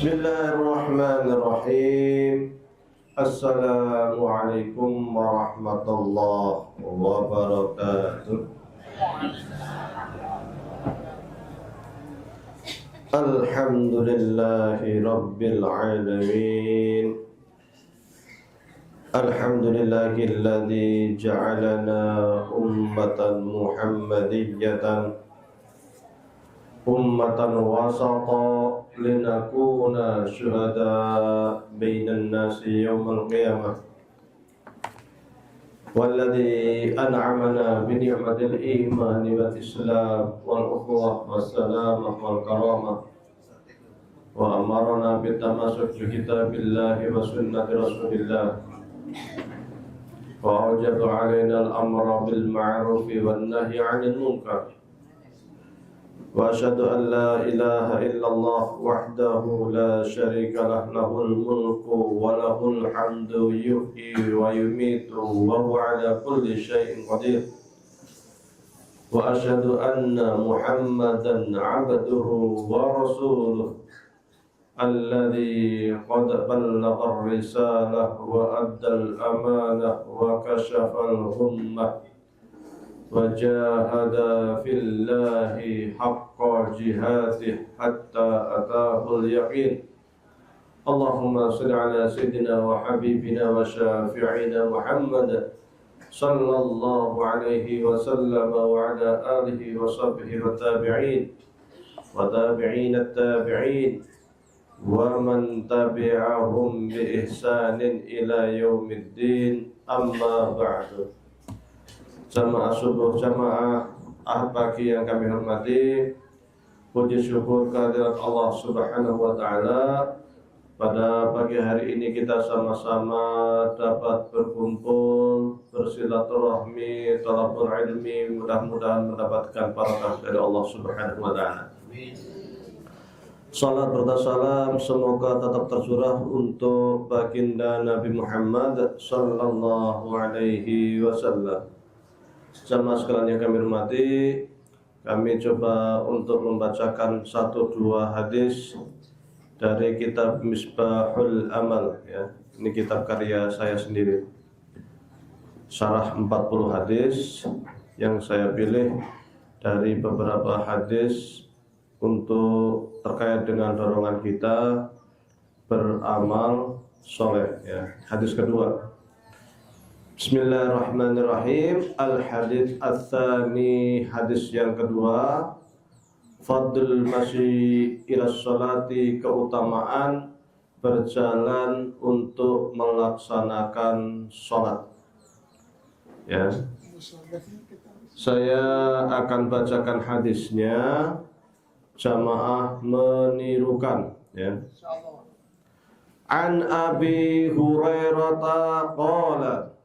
Bismillahirrahmanirrahim. Assalamualaikum warahmatullahi wabarakatuh. Alhamdulillahi rabbil alamin. Alhamdulillahilladzi ja'alana ummatan muhammadiyyatan ummatan wasata linakuna syuhada bainan nasi yawmal qiyamah walladzi an'amana bi ni'matil imani wal islam wal ukhuwah was salamah wal karamah wa amarna bit tamassuk bi kitabillahi wa sunnati rasulillah wa awjaba 'alaina al-amra bil ma'ruf wan nahyi 'anil munkar. Wa asyhadu an la ilaha illallah wahdahu la syarika lah, lahul mulku wa lahul hamdu yuhyi wa yumitu wa huwa ala kulli syai'in qadir. Wa asyhadu anna Muhammadan 'abduhu wa rasuluh alladzi qad ballagha ar-risalah wa addal amanah wa kashafal ghummah wa jahada fillahi haqqa jihadih hatta atahul yaqin. Allahumma salli ala sayyidina wa habibina wa syafi'ina Muhammad sallallahu alaihi wa sallam wa ala alihi wa sahbihi wa tabi'in wa tabi'in at-tabi'in wa man tabi'ahum bi ihsanin ila yaumiddin, amma ba'du. Jamaah subuh, jamaah ahad pagi yang kami hormati, puji syukur kehadirat Allah Subhanahu wa Ta'ala. Pada pagi hari ini kita sama-sama dapat berkumpul, bersilaturahmi, thalabul ilmi, mudah-mudahan mendapatkan barakah dari Allah Subhanahu wa Ta'ala. Salat serta salam semoga tetap tercurah untuk baginda Nabi Muhammad sallallahu alaihi wasallam. Jamaah sekalian yang kami hormati, kami coba untuk membacakan 1-2 hadis dari kitab Misbahul Amal, ya. Ini kitab karya saya sendiri. Syarah 40 hadis yang saya pilih dari beberapa hadis untuk terkait dengan dorongan kita beramal soleh, ya. Hadis kedua. Bismillahirrahmanirrahim. Al-hadits ats-tsani, hadis yang kedua. Fadl masyi ila sholati, keutamaan berjalan untuk melaksanakan sholat. Ya. Saya akan bacakan hadisnya, jamaah menirukan, ya. An Abi Hurairah qala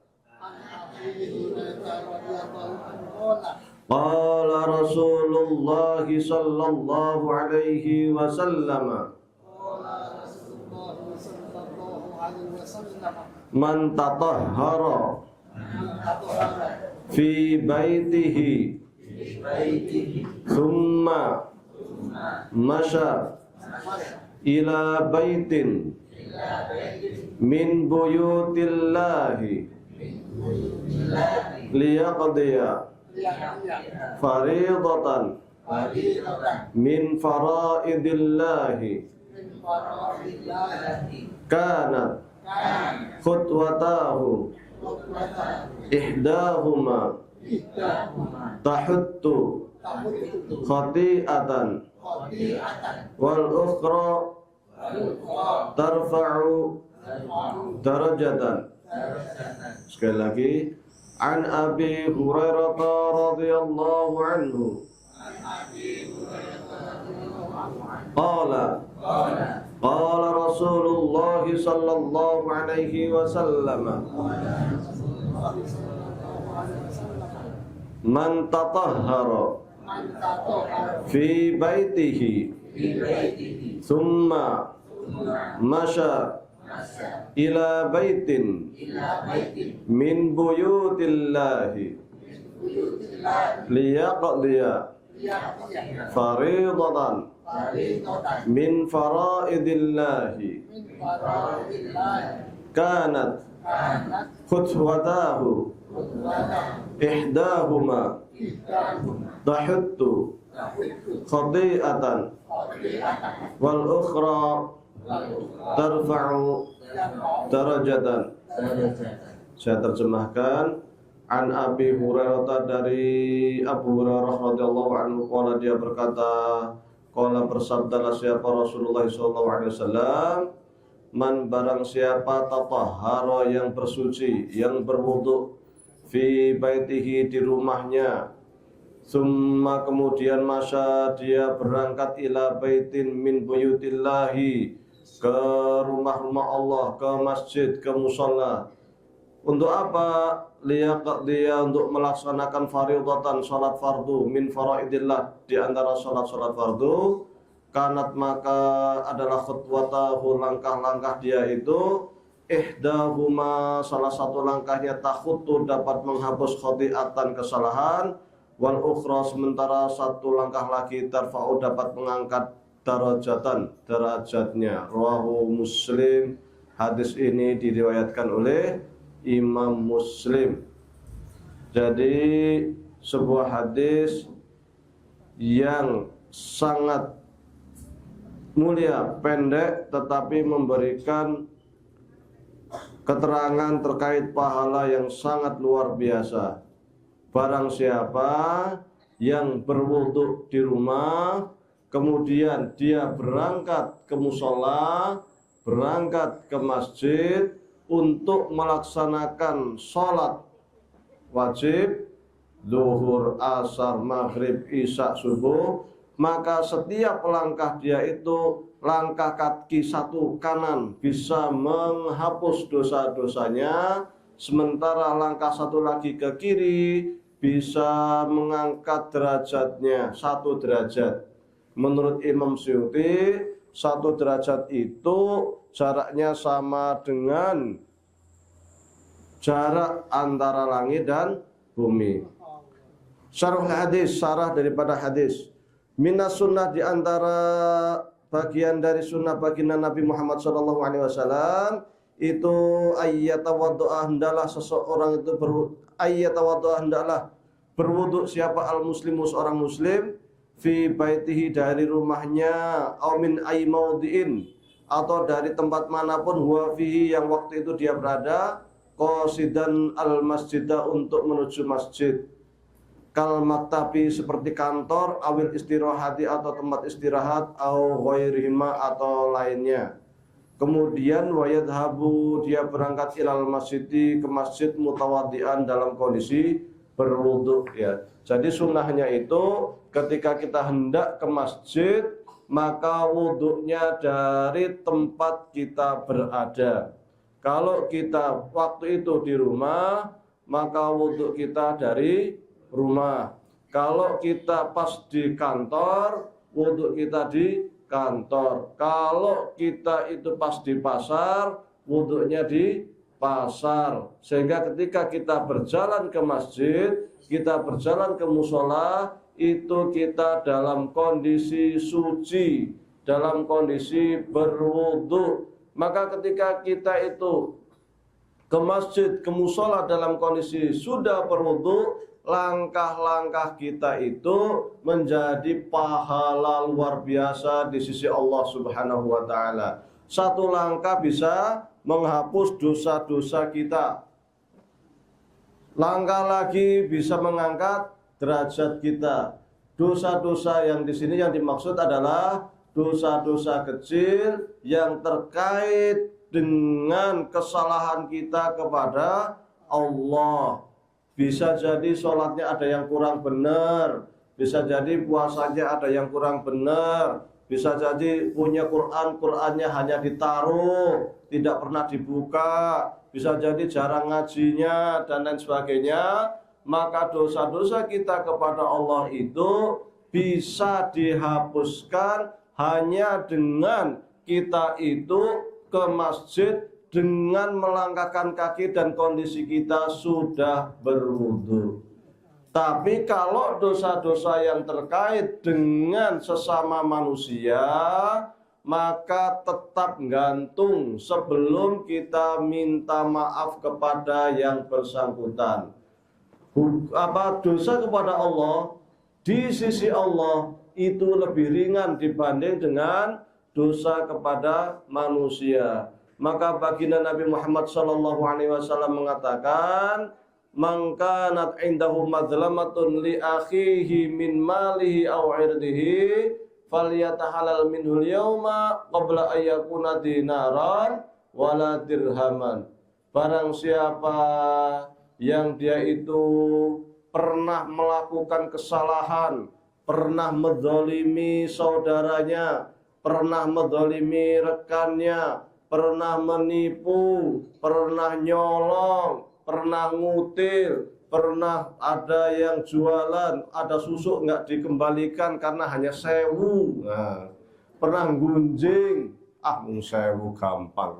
qala Rasulullah sallallahu alaihi wasallam man tatahhara fi baitihi thumma masya ila baitin min buyutillahi liyaqdiya faridatan min faraidillahi kanat khutwatahu ihdahuma tahuttu khati'atan wal ukhra tarfa'u darajatan. Sekali lagi, an Abi Hurairah radhiyallahu anhu qala qala Rasulullah sallallahu alaihi wasallam man tatahhara fi baitihi thumma masya ila baitin min buyutillahi liyaqdiya Fariidatan min faraidillahi kanat khutwatahu ihdahuma tahuttu khati'atan wal ukhra tarfa'u darajatan. Saya terjemahkan. An Abi Hurairah, dari Abu Hurairah radhiyallahu anhu, qala, dia berkata, qala, bersabdalah siapa Rasulullah sallallahu alaihi wasallam, man, barang siapa, tatahhara, yang bersuci, yang berwudu, fi baitihi, di rumahnya, summa, kemudian masya, dia berangkat, ila baitin min buyutillahi, ke rumah-rumah Allah, ke masjid, ke musholla. Untuk apa? Dia untuk melaksanakan fardhatan, salat fardu, min faraidillah, di antara salat-salat fardu. Kanat, maka adalah khutwatahu, langkah-langkah dia itu, ihdahuma, salah satu langkahnya, takhutu, dapat menghapus khati'atan, kesalahan, wal ukhra, sementara satu langkah lagi, tarfa'u, dapat mengangkat darajatan, derajatnya. Rawahu Muslim. Hadis ini diriwayatkan oleh Imam Muslim. Jadi sebuah hadis yang sangat mulia, pendek, tetapi memberikan keterangan terkait pahala yang sangat luar biasa. Barang siapa yang berwudu di rumah, kemudian dia berangkat ke musholla, berangkat ke masjid untuk melaksanakan sholat wajib, zuhur, asar, maghrib, isya, subuh, maka setiap langkah dia itu, langkah kaki satu kanan bisa menghapus dosa-dosanya, sementara langkah satu lagi ke kiri bisa mengangkat derajatnya 1 derajat. Menurut Imam Suyuti, 1 derajat itu jaraknya sama dengan jarak antara langit dan bumi. Syarah hadis, syarah daripada hadis. Minas sunnah, di antara bagian dari sunnah baginda Nabi Muhammad SAW itu, ayyatawaddu'a, hendaklah seseorang itu hendaklah berwudu siapa al-muslimu, seorang muslim, fi baitihi, dari rumahnya, au min ay maudhi'in, atau dari tempat manapun, huwa fihi, yang waktu itu dia berada, qasidan al masjidah, untuk menuju masjid, kal maktabi, seperti kantor, awil istirahati, atau tempat istirahat, au ghairihima, atau lainnya. Kemudian wayadhabu, dia berangkat ilal masjidi, ke masjid, mutawaddian, dalam kondisi berwudu, ya. Jadi sunnahnya itu ketika kita hendak ke masjid, maka wudunya dari tempat kita berada. Kalau kita waktu itu di rumah, maka wudu kita dari rumah. Kalau kita pas di kantor, wudu kita di kantor. Kalau kita itu pas di pasar, wudunya di pasar. Sehingga ketika kita berjalan ke masjid, kita berjalan ke mushola, itu kita dalam kondisi suci, dalam kondisi berwudu. Maka ketika kita itu ke masjid, ke mushola dalam kondisi sudah berwudu, langkah-langkah kita itu menjadi pahala luar biasa di sisi Allah Subhanahu wa ta'ala. 1 langkah bisa menghapus dosa-dosa kita. Langkah lagi bisa mengangkat derajat kita. Dosa-dosa yang di sini yang dimaksud adalah dosa-dosa kecil yang terkait dengan kesalahan kita kepada Allah. Bisa jadi sholatnya ada yang kurang benar, bisa jadi puasanya ada yang kurang benar, bisa jadi punya Qurannya hanya ditaruh, tidak pernah dibuka, bisa jadi jarang ngajinya, dan lain sebagainya. Maka dosa-dosa kita kepada Allah itu bisa dihapuskan hanya dengan kita itu ke masjid dengan melangkahkan kaki dan kondisi kita sudah berwudu. Tapi kalau dosa-dosa yang terkait dengan sesama manusia, maka tetap gantung sebelum kita minta maaf kepada yang bersangkutan. Dosa kepada Allah di sisi Allah itu lebih ringan dibanding dengan dosa kepada manusia. Maka baginda Nabi Muhammad SAW mengatakan, "Man kanat indahu madlamatun li akhihi min malihi aw irdihi falyatahalal minhul yawma qabla ayyakuna dinaran wala dirhaman." Barang siapa yang dia itu pernah melakukan kesalahan, pernah medzalimi saudaranya, pernah medzalimi rekannya, pernah menipu, pernah nyolong, pernah ngutil, pernah ada yang jualan, ada susu nggak dikembalikan karena hanya 1.000. Nah, pernah gunjing, sewu gampang.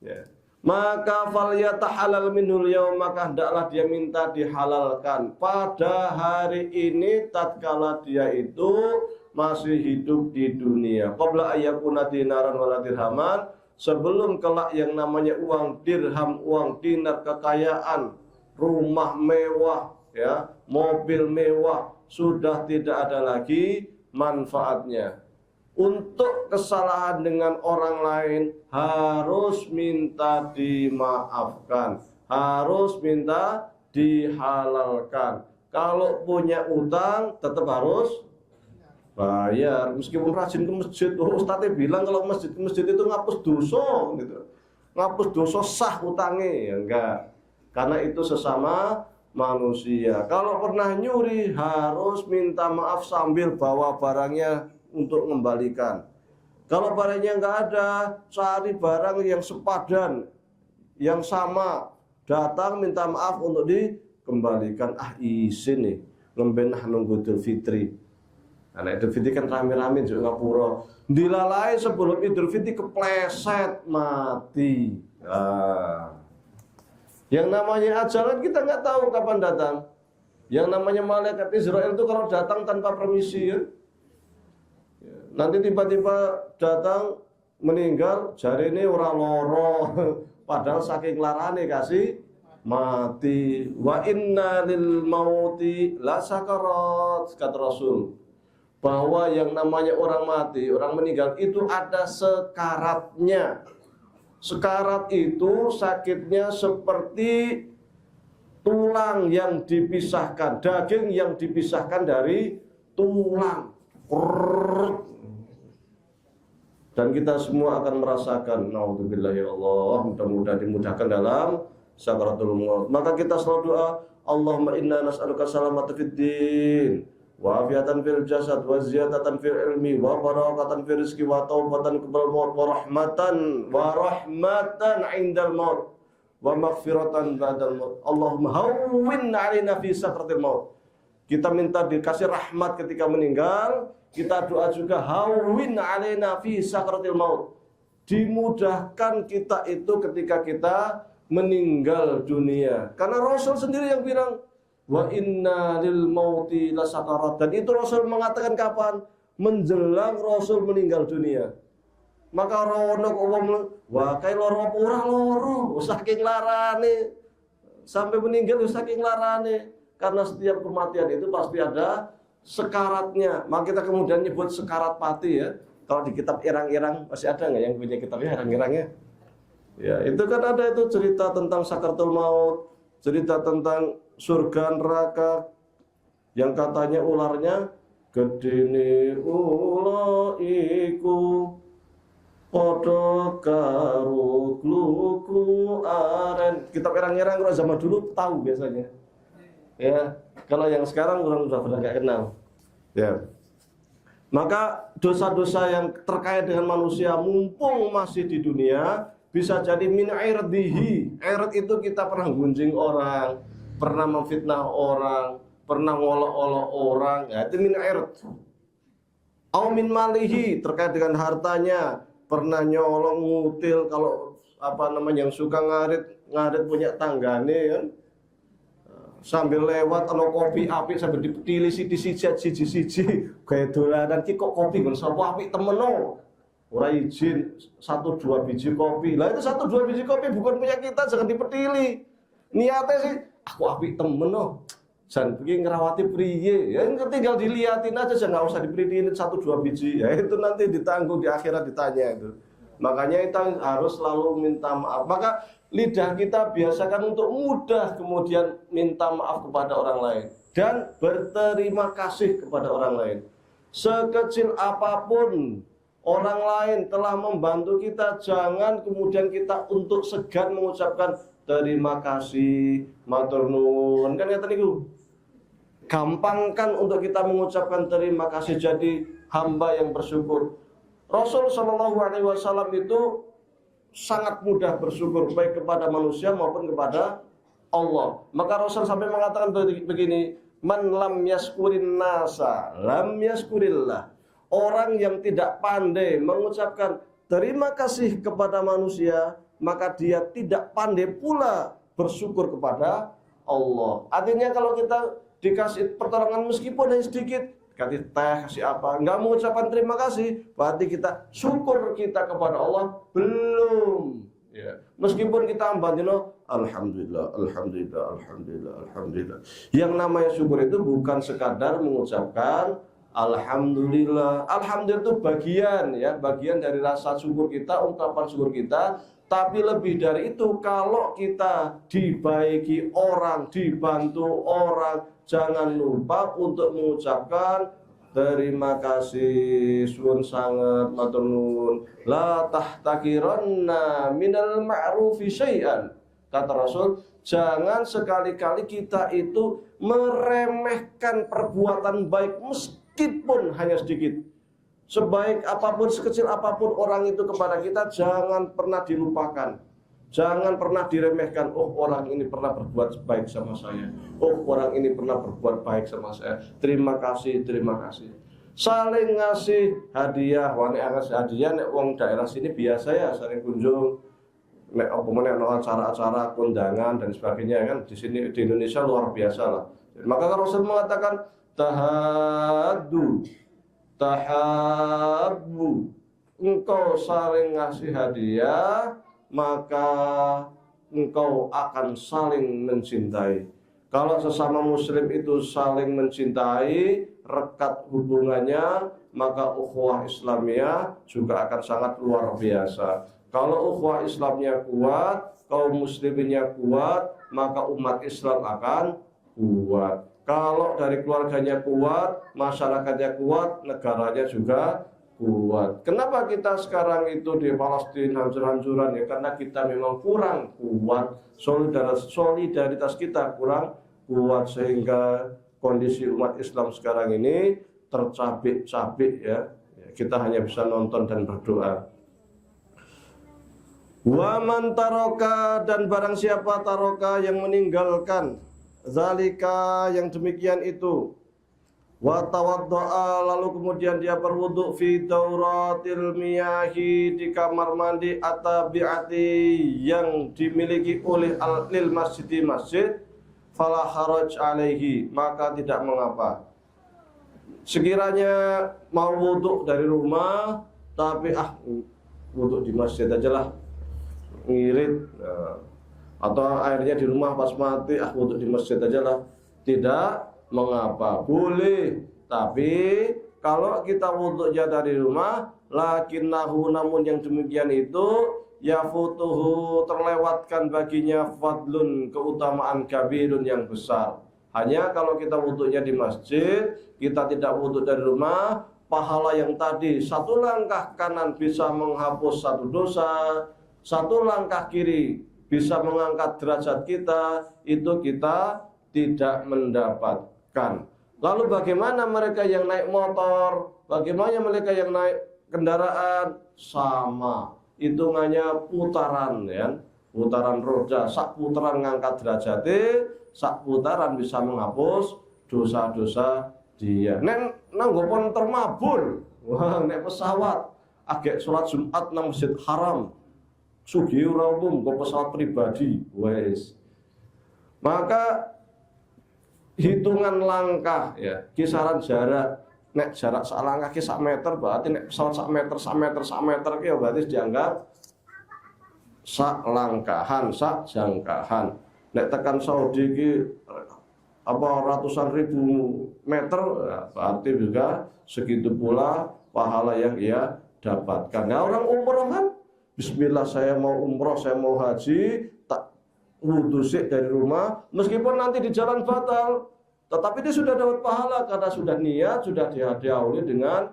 Ya. Maka falyatahalal minhul yaum, maka hendaklah dia minta dihalalkan pada hari ini tatkala dia itu masih hidup di dunia. Qabla ayyakuna dinaran wala dirhaman, sebelum kelak yang namanya uang dirham, uang dinar, kekayaan, rumah mewah, ya, mobil mewah sudah tidak ada lagi manfaatnya. Untuk kesalahan dengan orang lain harus minta dimaafkan, harus minta dihalalkan. Kalau punya utang tetap harus bayar, meskipun rajin ke masjid. Ustadznya bilang kalau masjid ke masjid itu ngapus dosa, gitu. Ngapus dosa sah utangnya, ya enggak. Karena itu sesama manusia. Kalau pernah nyuri harus minta maaf sambil bawa barangnya untuk mengembalikan. Kalau barangnya enggak ada, cari barang yang sepadan, yang sama, datang minta maaf untuk dikembalikan. Isin nih, lembenah nunggu Idul Fitri. Karena Idul Fitri kan rame-rame di Singapura. Dilalai sebelum Idul Fitri kepleset mati. Yang namanya ajalan kita nggak tahu kapan datang. Yang namanya malaikat Israel itu kalau datang tanpa permisi, ya. Nanti tiba-tiba datang meninggal, jari ini orang loro, padahal saking larane kasih mati. Wa inna lil mauti la sakarat, kata Rasul. Bahwa yang namanya orang mati, orang meninggal itu ada sekaratnya. Sekarat itu sakitnya seperti tulang yang dipisahkan, daging yang dipisahkan dari tulang. Dan kita semua akan merasakan, naudzubillah ya Allah, mudah-mudahan dimudahkan dalam sakaratul maut. Maka kita selalu doa, Allahumma inna nas'aluka salamata fid din, wa afiatan fil jasad, wa ziyadatan fil ilmi, wa barakatan fil rizki, wa taubatan qabla maut, wa rahmatan indal maut, wa maghfiratan ba'dal maut. Allahumma hawwin 'alaina fi sakaratil maut. Kita minta dikasih rahmat ketika meninggal. Kita doa juga hawwin 'alaina fi sakaratil maut. Dimudahkan kita itu ketika kita meninggal dunia. Karena Rasul sendiri yang bilang, wa inna lil mauti lasakarat. Dan itu Rasul mengatakan kapan? Menjelang Rasul meninggal dunia. Maka rono umum, wah kayak loro ora loro, saking larane. Sampai meninggal saking larane. Karena setiap kematian itu pasti ada sekaratnya. Maka kita kemudian nyebut sekarat mati, ya. Kalau di kitab Irang-Irang masih ada nggak yang punya kitabnya Irang-Irangnya? Ya, itu kan ada itu cerita tentang sakaratul maut, cerita tentang surga neraka yang katanya ularnya gedene ula iku padha karo kluku aren. Kitab Irang-Irang kalau zaman dulu tahu biasanya. Ya, kalau yang sekarang orang sudah pernah nggak kenal. Ya. Maka dosa-dosa yang terkait dengan manusia mumpung masih di dunia bisa jadi min irdihi. Irt itu kita pernah gunjing orang, pernah memfitnah orang, pernah ngolok-olok orang, ya itu min irt. Au min malihi, terkait dengan hartanya, pernah nyolong, ngutil, kalau yang suka ngarit punya tanggane kan. sambil lewat ana kopi apik sambil dipetili siji-siji gawe dolanan ki kok kopi nggon sapa apik temeno. Ora izin 1-2 biji kopi. Lah itu 1-2 biji kopi bukan punya kita, jangan dipetili. Niatnya sih aku apik temen no. Jan iki ngrawati priye? Ya tinggal diliatin aja, jangan usah dipetili 1-2 biji. Ya itu nanti ditanggung di akhirat ditanya itu. Makanya kita harus selalu minta maaf. Maka lidah kita biasakan untuk mudah kemudian minta maaf kepada orang lain dan berterima kasih kepada orang lain. Sekecil apapun orang lain telah membantu kita, jangan kemudian kita untuk segan mengucapkan terima kasih, matur nuwun. Kan ya tadi gampangkan untuk kita mengucapkan terima kasih, jadi hamba yang bersyukur. Rasul Shallallahu Alaihi Wasallam itu sangat mudah bersyukur baik kepada manusia maupun kepada Allah. Maka Rasul sampai mengatakan begini, man lam yaskurin nasa lam yaskurillah. Orang yang tidak pandai mengucapkan terima kasih kepada manusia, maka dia tidak pandai pula bersyukur kepada Allah. Artinya kalau kita dikasih pertolongan meskipun hanya sedikit, kasih teh, kasih apa, nggak mengucapkan terima kasih, berarti kita syukur kita kepada Allah belum. Ya. Meskipun kita ambandino, alhamdulillah, alhamdulillah, alhamdulillah, alhamdulillah. Yang namanya syukur itu bukan sekadar mengucapkan alhamdulillah. Alhamdulillah itu bagian ya, bagian dari rasa syukur kita, ungkapan syukur kita. Tapi lebih dari itu, kalau kita dibaiki orang, dibantu orang, jangan lupa untuk mengucapkan terima kasih, suwun sangat, matur nuwun. La tahtakiranna minal ma'rufi syai'an. Kata Rasul, jangan sekali-kali kita itu meremehkan perbuatan baik meskipun hanya sedikit. Sebaik apapun, sekecil apapun orang itu kepada kita, jangan pernah dilupakan. Jangan pernah diremehkan. Oh, orang ini pernah berbuat baik sama saya. Oh, orang ini pernah berbuat baik sama saya. Terima kasih, terima kasih. Saling ngasih hadiah. Wane ngasih hadiah, nek wong daerah sini biasa ya, saling kunjung. Nek apa meneh acara-acara, kondangan dan sebagainya kan di sini di Indonesia luar biasa lah. Maka Rasul mengatakan tahaddu tahabbu, engkau saling ngasih hadiah, maka engkau akan saling mencintai. Kalau sesama muslim itu saling mencintai, rekat hubungannya, maka ukhuwah Islamiyah juga akan sangat luar biasa. Kalau ukhuwah Islamnya kuat, kaum musliminnya kuat, maka umat Islam akan kuat. Kalau dari keluarganya kuat, masyarakatnya kuat, negaranya juga kuat. Kenapa kita sekarang itu di Palestina hancur-hancuran ya? Karena kita memang kurang kuat, solidaritas kita kurang kuat, sehingga kondisi umat Islam sekarang ini tercabik-cabik ya. Kita hanya bisa nonton dan berdoa. Wa man taroka, dan barang siapa taroka yang meninggalkan zalika yang demikian itu, wa tawaddoa, lalu kemudian dia berwudu fi dauratil miyahi, di kamar mandi atabiati yang dimiliki oleh lil masjid, fala haraj alaihi, maka tidak mengapa. Sekiranya mau wudu dari rumah tapi wudu di masjid aja lah, ngirit, atau airnya di rumah pas mati, wudu di masjid aja lah, tidak mengapa, boleh. Tapi kalau kita wudunya dari rumah, lakinnahu, namun yang demikian itu yafutuhu, terlewatkan baginya fadlun, keutamaan kabirun yang besar. Hanya kalau kita wudunya di masjid, kita tidak wudu dari rumah, pahala yang tadi satu langkah kanan bisa menghapus satu dosa, satu langkah kiri bisa mengangkat derajat kita, itu kita tidak mendapatkan. Lalu bagaimana mereka yang naik motor? Bagaimana mereka yang naik kendaraan? Sama, hitungannya putaran ya, putaran roda, sak putaran ngangkat derajatnya, sak putaran bisa menghapus dosa-dosa dia. Nek nanggopon termabur, wah, nek pesawat agak sholat Jumat nang Masjid Haram, sugih ora umum, kok pesawat pribadi, wes. Maka hitungan langkah ya, kisaran jarak. Nek jarak sak langkah ki sak meter, berarti nek pesawat sak meter ki ya berarti dianggap sak langkahan, sak jangkahan. Nek tekan Saudi ki apa ratusan ribu meter, ya, berarti juga segitu pula pahala yang ia dapatkan. Nah, orang umroh kan, Bismillah saya mau umroh, saya mau haji, tak wudhu dari rumah, meskipun nanti di jalan batal, tetapi dia sudah dapat pahala karena sudah niat, sudah dihadiahi dengan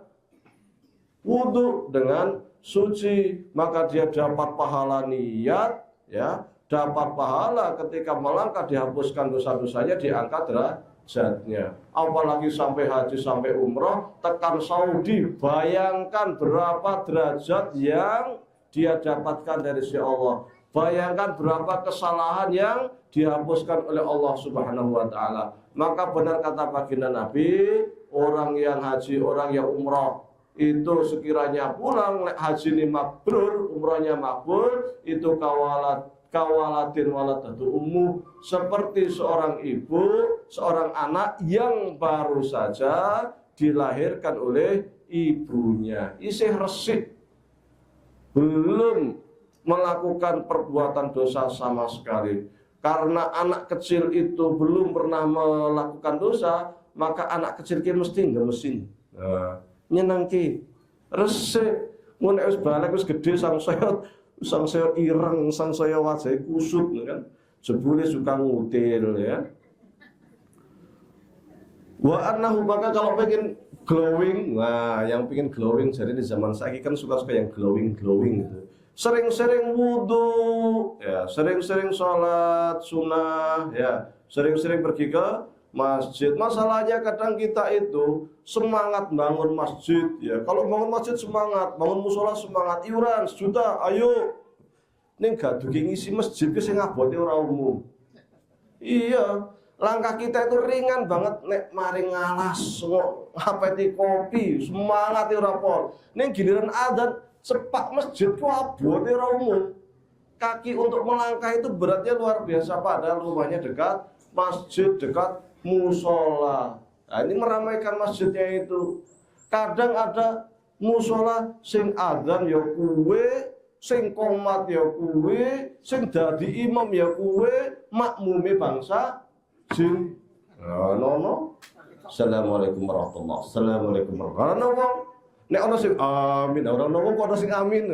wudhu, dengan suci, maka dia dapat pahala niat, ya, dapat pahala ketika melangkah dihapuskan dosa-dosanya, diangkat derajatnya. Apalagi sampai haji, sampai umroh, tekan Saudi, bayangkan berapa derajat yang dia dapatkan dari si Allah. Bayangkan berapa kesalahan yang dihapuskan oleh Allah Subhanahu wa Ta'ala. Maka benar kata baginda Nabi, orang yang haji, orang yang umrah itu sekiranya pulang haji ini mabrur, umrahnya makbul, itu kawalatin waladatu ummu, seperti seorang ibu, seorang anak yang baru saja dilahirkan oleh ibunya, isih resik, belum melakukan perbuatan dosa sama sekali. Karena anak kecil itu belum pernah melakukan dosa, maka anak kecil ki mesti ngemesin. Nyenangki, resik, mun wis balik wis gede sang saya ireng, sang saya wajah kusut kan. Jebule suka ngutil ya. Wa annahu, maka kalau pengen glowing, nah yang pengen glowing jadi di zaman saiki kan suka-suka yang glowing gitu. Sering-sering wudhu, ya, sering-sering sholat sunnah, ya, sering-sering pergi ke masjid. Masalahnya kadang kita itu semangat bangun masjid, ya. Kalau bangun masjid semangat, bangun musola semangat, iuran sejuta, ayo. Ning gak dugi ngisi masjid ke sing ngabote ora umum. Iya, langkah kita itu ringan banget nek mari ngalas, ngapeti kopi, semangat ora pol. Ning giliran adzan sepak masjid ku abote ora umum. Kaki untuk melangkah itu beratnya luar biasa, padahal rumahnya dekat masjid, dekat musola. Nah, ini meramaikan masjidnya itu. Kadang ada musola sing adzan ya kuwe, sing qomat ya kuwe, sing dadi imam ya kuwe, makmume bangsa jin. Nono. Assalamualaikum warahmatullahi wabarakatuh. Assalamualaikum warahmatullahi wabarakatuh. Nek ana sing amin, ora ono wong kok ana sing amin.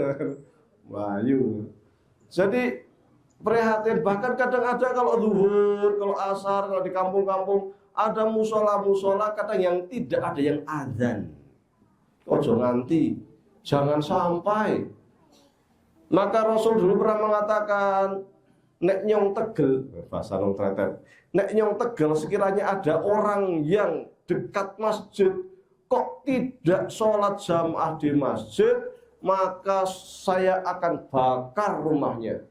Wahyu. Jadi prihatin, bahkan kadang ada kalau zuhur, kalau asar, kalau di kampung-kampung ada musola-musola kadang yang tidak ada yang adzan. Ojo nganti, jangan sampai. Maka Rasul dulu pernah mengatakan, nek nyong tegel, bahasa nong tretet, nek nyong tegel sekiranya ada orang yang dekat masjid kok tidak sholat jamaah di masjid, maka saya akan bakar rumahnya.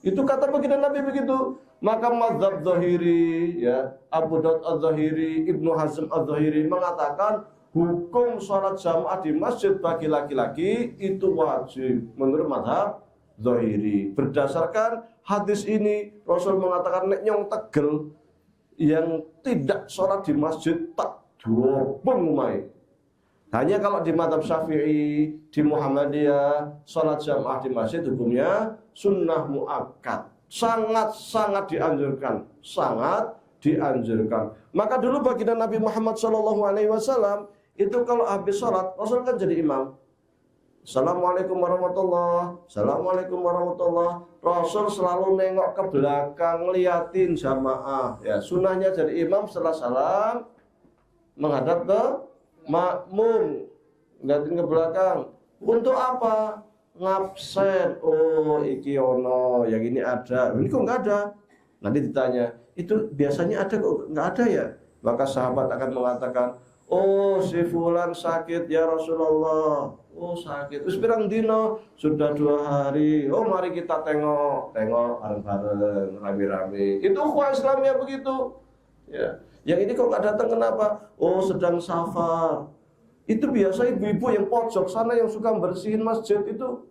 Itu kata baginda Nabi begitu. Maka mazhab Zahiri, ya, Abu Daud Az-Zahiri, Ibnu Hazm Az-Zahiri mengatakan hukum sholat jamaah di masjid bagi laki-laki itu wajib menurut mazhab Zahiri. Berdasarkan hadis ini Rasul mengatakan nek nyong tegel yang tidak sholat di masjid tak dobong umai. Hanya kalau di mazhab Syafi'i, di Muhammadiyah, sholat jamaah di masjid hukumnya sunnah muakkad. Sangat-sangat dianjurkan, sangat dianjurkan. Maka dulu baginda Nabi Muhammad SAW itu kalau habis sholat, Rasul kan jadi imam. Assalamualaikum warahmatullahi, Assalamualaikum warahmatullahi. Rasul selalu nengok ke belakang, ngeliatin jamaah. Ya, sunnahnya jadi imam setelah salam menghadap ke makmum, ngeliatin ke belakang. Untuk apa? Ngabsen. Oh, iki ono, yang ini ada. Ini kok nggak ada? Nanti ditanya, itu biasanya ada kok nggak ada ya? Maka sahabat akan mengatakan, oh si fulan sakit ya Rasulullah. Oh sakit. Terus pirang dino? Sudah 2 hari. Oh mari kita tengok bareng-bareng, rame-rame. Itu ukhuwah Islamnya begitu. Ya. Yang ini kok nggak datang kenapa? Oh sedang safar. Itu biasa ibu-ibu yang pojok sana yang suka bersihin masjid itu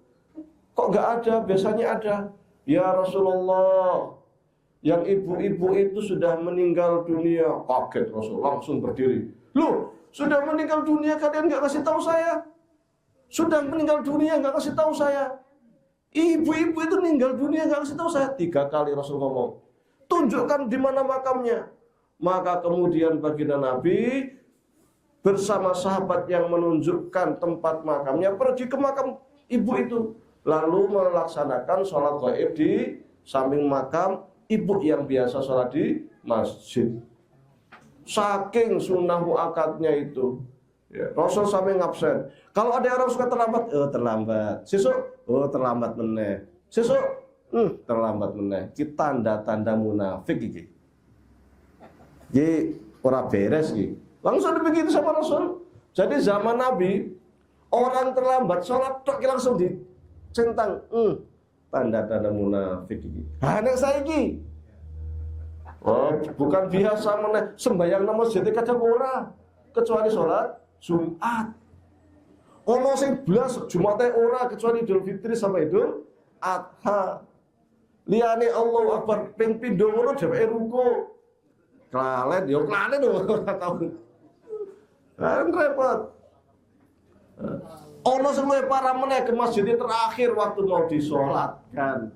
kok nggak ada? Biasanya ada. Ya Rasulullah, yang ibu-ibu itu sudah meninggal dunia. Kaget Rasul, langsung berdiri. Loh, sudah meninggal dunia kalian nggak kasih tahu saya? Sudah meninggal dunia nggak kasih tahu saya? Ibu-ibu itu meninggal dunia nggak kasih tahu saya. 3 kali Rasul ngomong. Tunjukkan di mana makamnya. Maka kemudian baginda Nabi bersama sahabat yang menunjukkan tempat makamnya pergi ke makam ibu itu. Lalu melaksanakan sholat gaib di samping makam ibu yang biasa sholat di masjid. Saking sunnah muakkadnya itu, ya, Rasul sampai ngabsen. Kalau ada orang suka terlambat, terlambat. Sesuk, terlambat meneh. Sesuk, terlambat meneh. Iki tanda-tanda munafik iki. Iki ora beres iki. Langsung begitu sama Rasul. Jadi zaman Nabi, orang terlambat sholat tok langsung dicentang. Tanda-tanda munafik iki. Ha nek saiki bukan biasa meneh sembahyang nang masjid kadang ora, kecuali sholat Jumat. Ono sing blas Jumate ora kecuali Idul Fitri sama Idul Adha. Liyane Allahu Akbar ping pindho ngono dheweke ruku. Klalen yo klalen ora tau. Kan repot. Ono sing para meneh ke masjid terakhir waktu mau disolatkan.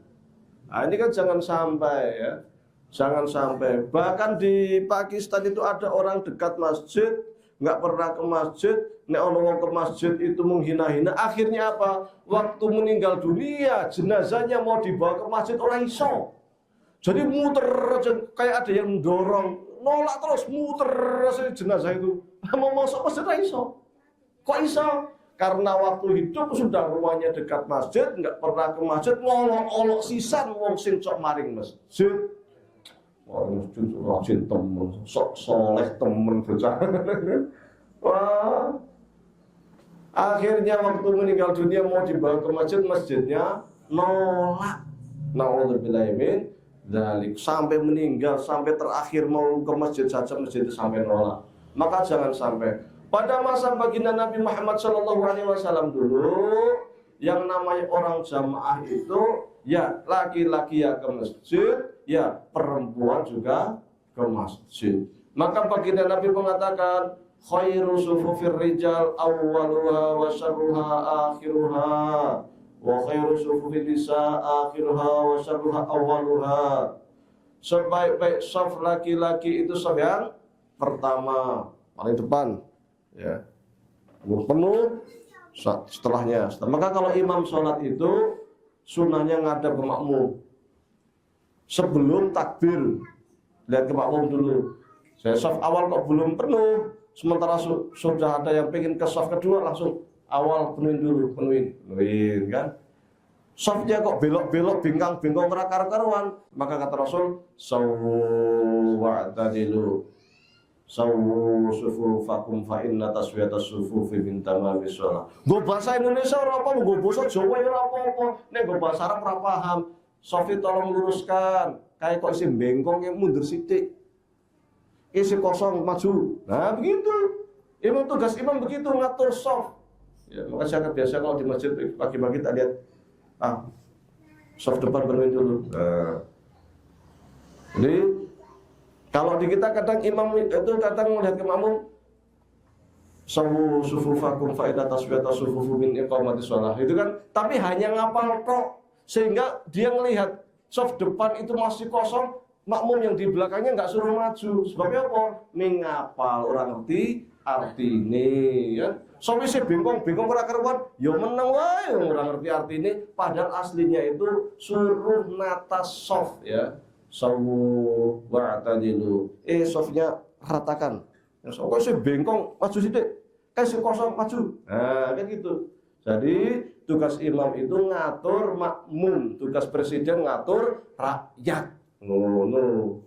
Nah, ini kan jangan sampai ya. Jangan sampai. Bahkan di Pakistan itu ada orang dekat masjid, nggak pernah ke masjid. Nek orang ke masjid itu menghina-hina. Akhirnya apa? Waktu meninggal dunia, jenazahnya mau dibawa ke masjid orang iso. Jadi muter, kayak ada yang mendorong, nolak terus, muter jenazah itu. Mau masuk masjid orang iso. Kok iso? Karena waktu hidup sudah rumahnya dekat masjid, nggak pernah ke masjid, ngolok-olok sisan wong sing cok maring masjid. Orang masjid rajin temen, sok soleh temen bocah. Wah. Akhirnya waktu meninggal dunia mau dibawa ke masjid, masjidnya nolak. Nauzubillahi min dzalik. Sampai meninggal, sampai terakhir mau ke masjid saja masjid itu sampai nolak. Maka jangan sampai. Pada masa baginda Nabi Muhammad SAW dulu, yang namanya orang jamaah itu, ya laki-laki ya ke masjid, ya perempuan juga ke masjid. Maka baginda Nabi mengatakan, khairu sufufir rijal awwaluha wa syarruha akhiruha, wa khairu sufufin nisa akhiruha wa syarruha awwaluha. Sebaik-baik saf laki-laki itu saf yang pertama, paling depan. Ya, penuh setelahnya. Maka kalau imam sholat itu sunnahnya ngadap ke makmum sebelum takbir, lihat ke makmum dulu. Saya saf awal kok belum penuh, sementara sudah ada yang pengen ke saf kedua, langsung awal penuhin kan. Safnya kok belok-belok, bingkang-bingkong karu-karuan. Maka kata Rasul, sawu wa'tadilu, sawu sufufakum fa inna taswiyatas sufufi min tamamis shalah. Nggo bahasa Indonesia ora apa, nggo basa Jawa ora apa-apa. Nek nggo bahasa Arab ora paham. Sofi tolong luruskan. Kayak kok isi bengkong yang mundur sithik. Isi kosong maju. Nah, begitu. Imam tugas imam begitu ngatur sof. Ya, maka saya biasa kalau di masjid pagi-pagi tak lihat sof depan bermain dulu. Nah. Jadi kalau di kita kadang imam itu kadang melihat ke makmum sawu sufufakum fa idza taswiyata sufufu min iqamatis shalah. Itu kan tapi hanya ngapal tok sehingga dia melihat saf depan itu masih kosong, makmum yang di belakangnya enggak suruh maju. Sebabnya apa? Ngapal orang ngerti artine ya. Sampai si bengkong ora karuan, ya meneng wae ora ngerti artine padahal aslinya itu suruh nata saf ya. Sawu wa'tadilu. Sofnya ratakan. Kok sih bengkong maju sithik. Kasih kosong maju. Nah, kan gitu. Jadi tugas imam itu ngatur makmum, tugas presiden ngatur rakyat. Ngono.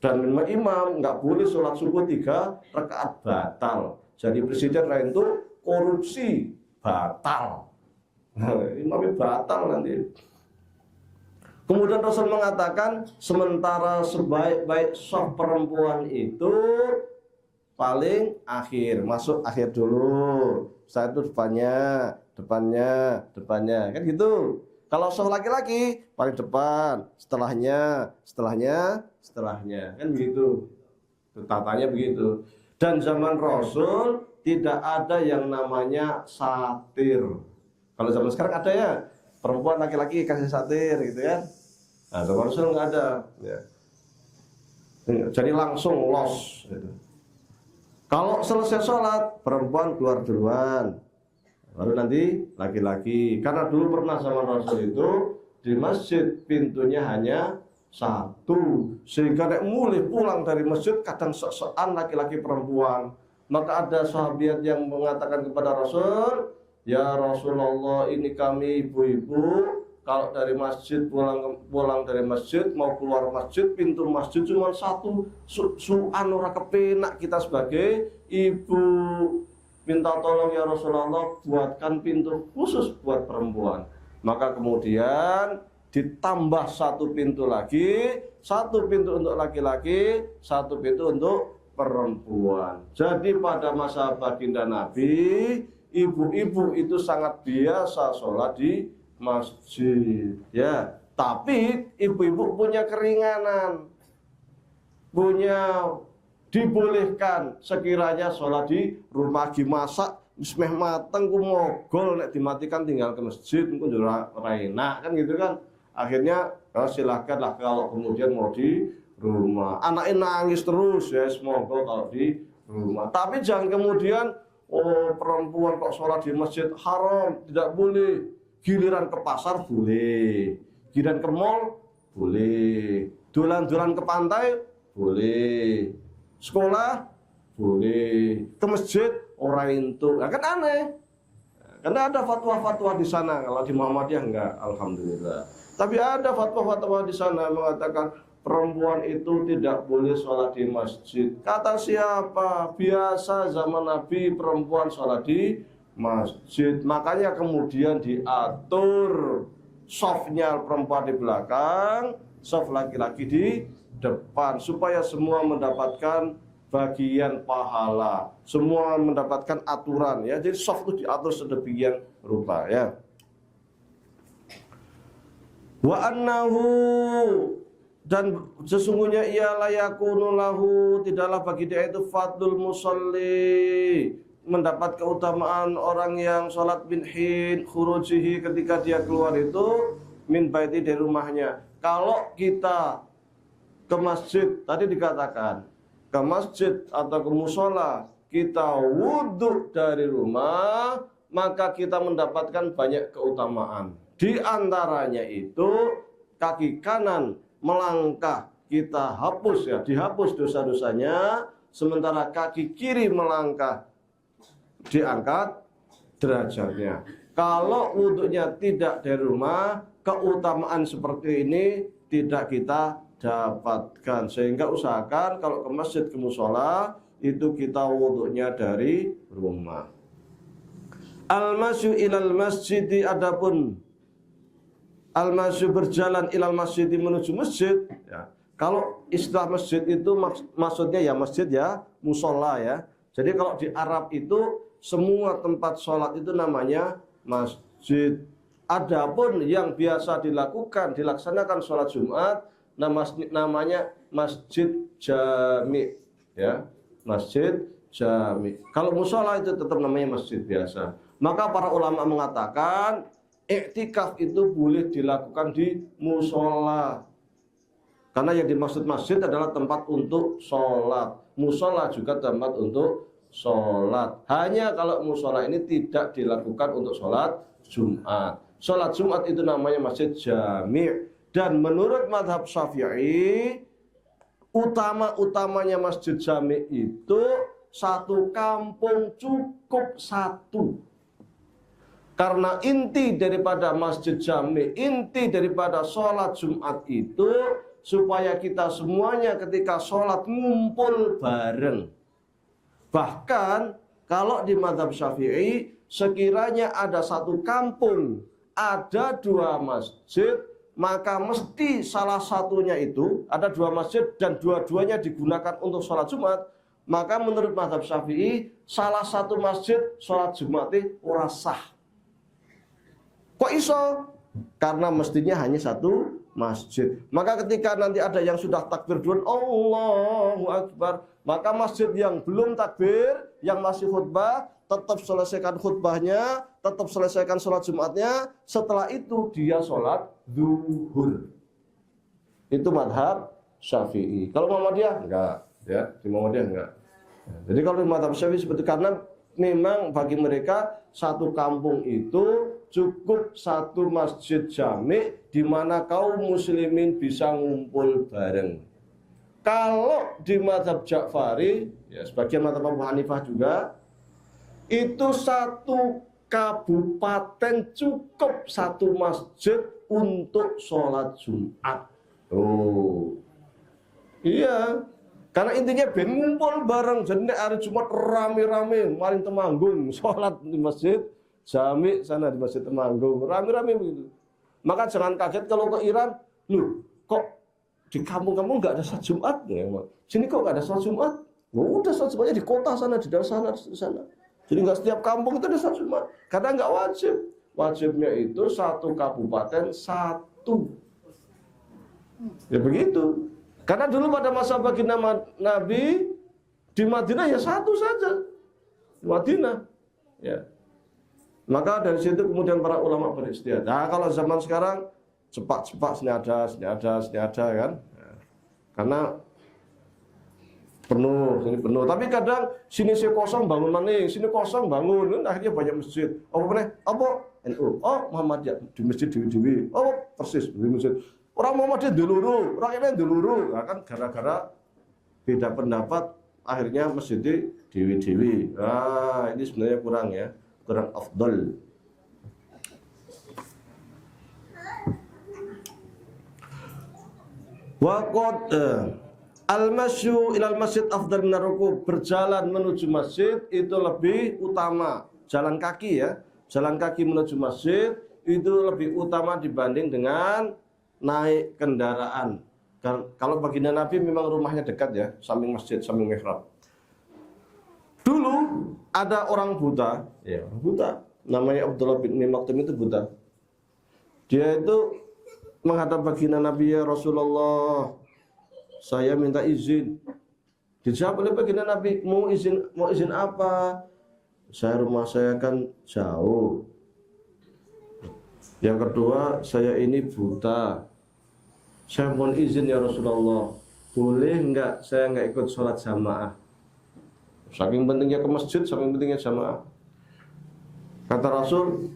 Dan imam nggak boleh sholat subuh 3 rakaat batal. Jadi presiden lain itu korupsi batal. Nah, imamnya batal nanti. Kemudian Rasul mengatakan sementara sebaik-baik saf perempuan itu paling akhir, masuk akhir dulu. Setelah itu depannya, kan gitu. Kalau saf laki-laki paling depan, setelahnya, kan begitu. Tatanya begitu. Dan zaman Rasul tidak ada yang namanya satir. Kalau zaman sekarang ada ya, perempuan laki-laki kasih satir gitu kan. Nah, zaman Rasul nggak ada. Ya. Jadi langsung los. Gitu. Kalau selesai sholat, perempuan keluar duluan, baru nanti laki-laki. Karena dulu pernah zaman Rasul itu di masjid pintunya hanya satu, sehingga nek mulai pulang dari masjid kadang sok-sokan laki-laki perempuan. Maka ada sahabat yang mengatakan kepada Rasul, ya Rasulullah, ini kami ibu-ibu kalau dari masjid pulang dari masjid mau keluar masjid, pintu masjid cuma satu, ora kepenak kita sebagai ibu. Minta tolong ya Rasulullah, buatkan pintu khusus buat perempuan. Maka kemudian ditambah satu pintu lagi, satu pintu untuk laki-laki, satu pintu untuk perempuan. Jadi pada masa baginda Nabi, ibu-ibu itu sangat biasa sholat di masjid, ya. Tapi ibu-ibu punya keringanan, punya dibolehkan sekiranya sholat di rumah dimasak, bismeh mateng ku mogol, nek dimatikan tinggal ke masjid, ku ora enak kan gitu kan. Akhirnya silahkanlah kalau kemudian mau di rumah. Anaknya nangis terus ya, semoga kalau di rumah. Tapi jangan kemudian perempuan kok sholat di masjid haram, tidak boleh. Giliran ke pasar boleh, giliran ke mall boleh, dolan-dolan ke pantai boleh, sekolah boleh, ke masjid orang itu. Nah, kan aneh. Karena ada fatwa-fatwa di sana, kalau di Muhammadiyah enggak, alhamdulillah. Tapi ada fatwa-fatwa di sana mengatakan perempuan itu tidak boleh sholat di masjid. Kata siapa? Biasa zaman Nabi perempuan sholat di masjid. Makanya kemudian diatur softnya perempuan di belakang, soft laki-laki di depan, supaya semua mendapatkan bagian pahala, semua mendapatkan aturan ya. Jadi soft itu diatur sedemikian rupa ya. Wa annahu, dan sesungguhnya ia layakunu lahu, tidaklah bagi dia itu fadlul musalli, mendapat keutamaan orang yang sholat bin hin khurujihi, ketika dia keluar itu min baiti, dari rumahnya. Kalau kita ke masjid, tadi dikatakan ke masjid atau ke musola, kita wudhu dari rumah, maka kita mendapatkan banyak keutamaan. Di antaranya itu kaki kanan melangkah, kita hapus ya, dihapus dosa-dosanya, sementara kaki kiri melangkah, diangkat derajatnya. Kalau wudhunya tidak dari rumah, keutamaan seperti ini tidak kita dapatkan. Sehingga usahakan kalau ke masjid, ke musola, itu kita wudhunya dari rumah. Al-masyu ilal masjidi, adapun al-masyu berjalan ilal masjidi, menuju masjid ya. Kalau istilah masjid itu maksudnya ya masjid ya, musola ya. Jadi kalau di Arab itu semua tempat sholat itu namanya masjid. Adapun yang biasa dilaksanakan sholat Jumat namanya masjid jami ya, masjid jami. Kalau musola itu tetap namanya masjid biasa. Maka para ulama mengatakan iktikaf itu boleh dilakukan di musola, karena yang dimaksud masjid adalah tempat untuk sholat. Musola juga tempat untuk sholat. Hanya kalau musola ini tidak dilakukan untuk sholat Jumat. Sholat Jumat itu namanya masjid jami'. Dan menurut mazhab Syafi'i, utama-utamanya masjid jami' itu satu kampung cukup satu. Karena inti daripada masjid jami', inti daripada sholat Jumat itu supaya kita semuanya ketika sholat ngumpul bareng. Bahkan kalau di mazhab Syafi'i, sekiranya ada satu kampung, ada dua masjid, maka mesti salah satunya itu, ada dua masjid dan dua-duanya digunakan untuk sholat Jumat, maka menurut mazhab Syafi'i, salah satu masjid sholat Jumatnya ora sah. Kok iso? karena mestinya hanya satu masjid. Maka ketika nanti ada yang sudah takbir duluan, Allahu Akbar, maka masjid yang belum takbir, yang masih khutbah, tetap selesaikan khutbahnya, tetap selesaikan sholat Jumatnya. Setelah itu dia sholat zuhur. Itu madhab Syafi'i. Kalau Muhammadiyah enggak, ya di Muhammadiyah enggak. Jadi kalau di madhab Syafi'i seperti, karena memang bagi mereka satu kampung itu cukup satu masjid jami di mana kaum muslimin bisa ngumpul bareng. Kalau di mazhab Ja'fari, ya sebagian mazhab Abu Hanifah juga, itu satu kabupaten cukup satu masjid untuk sholat Jumat. Oh, iya. Karena intinya ben ngumpul bareng, jadi hari Jumat rame-rame, maling Temanggung, sholat di masjid Jami sana di Masjid Temanggung, rame-rame begitu. Maka jangan kaget kalau ke Iran, loh kok di kampung-kampung nggak ada sholat Jumat? Ya, sini kok nggak ada sholat Jumat? Oh, udah sholat Jumatnya di kota sana, di daerah sana, di sana. Jadi nggak setiap kampung itu ada sholat Jumat, karena nggak wajib. Wajibnya itu satu kabupaten satu. Ya begitu. Karena dulu pada masa baginda Nabi di Madinah ya satu saja, Madinah. Ya. Maka dari situ kemudian para ulama beristihad. Nah kalau zaman sekarang cepat-cepat sini ada kan. Karena penuh, sini penuh. Tapi kadang sini kosong bangun maning, sini kosong bangun, akhirnya banyak masjid. Apa NU? Oh Muhammadiyah di masjid dewi-dewi. Oh persis di masjid. Orang Muhammadiyah duluru, orang ini duluru. Nah, kan gara-gara beda pendapat, akhirnya masjidnya dewi-dewi. Nah ini sebenarnya kurang ya. Kurang afdal. Waqad al-masyu ilal masjid afdal min ar-ruku', berjalan menuju masjid itu lebih utama. Jalan kaki ya, jalan kaki menuju masjid itu lebih utama dibanding dengan naik kendaraan. Kalau baginda Nabi memang rumahnya dekat ya, samping masjid, samping mihrab. Dulu ada orang buta, ya, buta, namanya Abdullah bin Maktum itu buta. Dia itu menghadap baginda Nabi, ya Rasulullah, saya minta izin. Dijawab oleh baginda Nabi, mau izin apa? Rumah saya kan jauh. Yang kedua, saya ini buta. Saya mohon izin ya Rasulullah, boleh enggak saya enggak ikut sholat jamaah? Saking pentingnya ke masjid, saking pentingnya jamaah. Kata Rasul,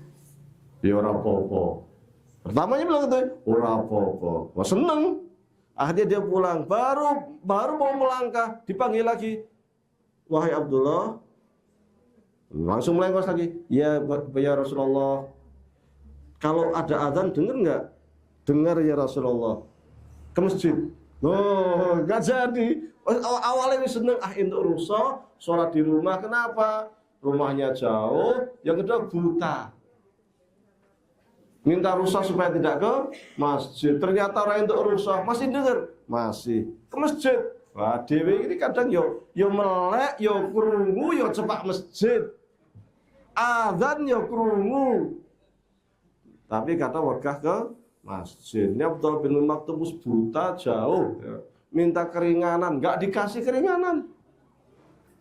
ya ora apa-apa. Pertamanya bilang gitu, ora apa-apa. Wah seneng. Akhirnya dia pulang, baru mau melangkah, dipanggil lagi. Wahai Abdullah, langsung melengos lagi. Ya Rasulullah, kalau ada azan dengar enggak? Dengar ya Rasulullah. Ke masjid. Oh, enggak jadi. Awalnya seneng, untuk rusak, sholat di rumah. Kenapa? Rumahnya jauh, yang kedua buta. Minta rusak supaya tidak ke masjid. Ternyata orang untuk rusak masih dengar, masih ke masjid. Wah, dewe ini kadang yo melek, yo krungu, yo cepak masjid. Azan yo krungu. Tapi kata wegah ke masjid. Ini Abdullah bin Maktum buta jauh. Ya. Minta keringanan, nggak dikasih keringanan.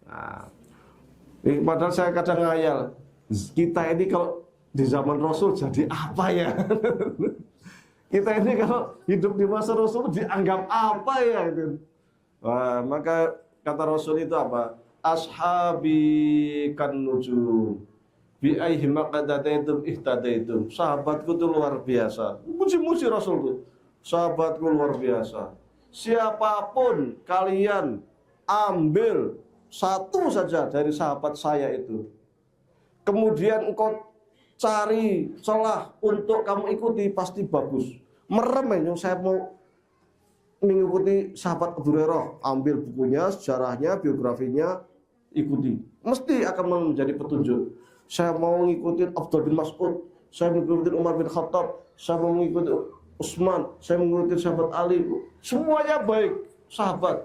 Nah, padahal saya kadang ngayal, kita ini kalau di zaman Rasul jadi apa ya? Kita ini kalau hidup di masa Rasul dianggap apa ya? Wah, maka kata Rasul itu apa? Ashabi kan nujum, bi aihi maqadaitum ihtadaitum. Sahabatku itu luar biasa. Muji-muji Rasul itu. Sahabatku luar biasa. Siapapun kalian ambil satu saja dari sahabat saya itu, kemudian engkau cari celah untuk kamu ikuti, pasti bagus. Merem ya, saya mau mengikuti sahabat Abu Hurairah, ambil bukunya, sejarahnya, biografinya, ikuti. Mesti akan menjadi petunjuk. Saya mau mengikuti Abdullah bin Mas'ud, saya mengikuti Umar bin Khattab, saya mau mengikuti Utsman, saya mengikuti sahabat Ali, semuanya baik sahabat.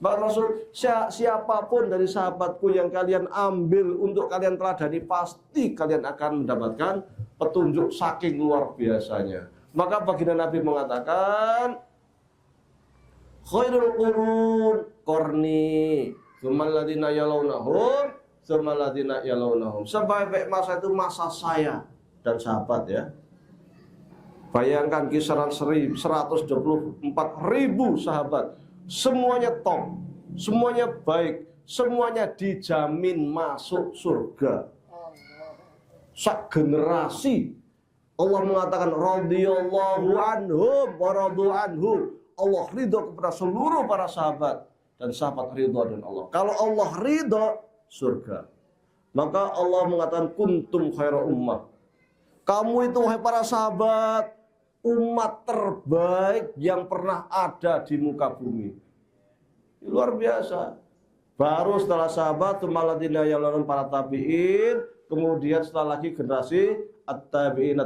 Maka Rasul, siapapun dari sahabatku yang kalian ambil untuk kalian teladani, pasti kalian akan mendapatkan petunjuk saking luar biasanya. Maka baginda Nabi mengatakan, khairul qurun qarni, tsummal ladzina yalunahum, tsummal ladzina yalunahum. Sebaik-baik masa itu masa saya dan sahabat ya. Bayangkan kisaran 124.000 sahabat. Semuanya top, semuanya baik, semuanya dijamin masuk surga. Sak generasi Allah mengatakan radhiyallahu anhum wa radu anhu. Allah ridho kepada seluruh para sahabat dan sahabat ridho dan Allah. Kalau Allah ridho, surga. Maka Allah mengatakan kuntum khaira ummah. Kamu itu wahai para sahabat, umat terbaik yang pernah ada di muka bumi. Luar biasa. Baru setelah sahabat, tsummaladina yalunahum para tabi'in, kemudian setelah lagi generasi at-tabi'in.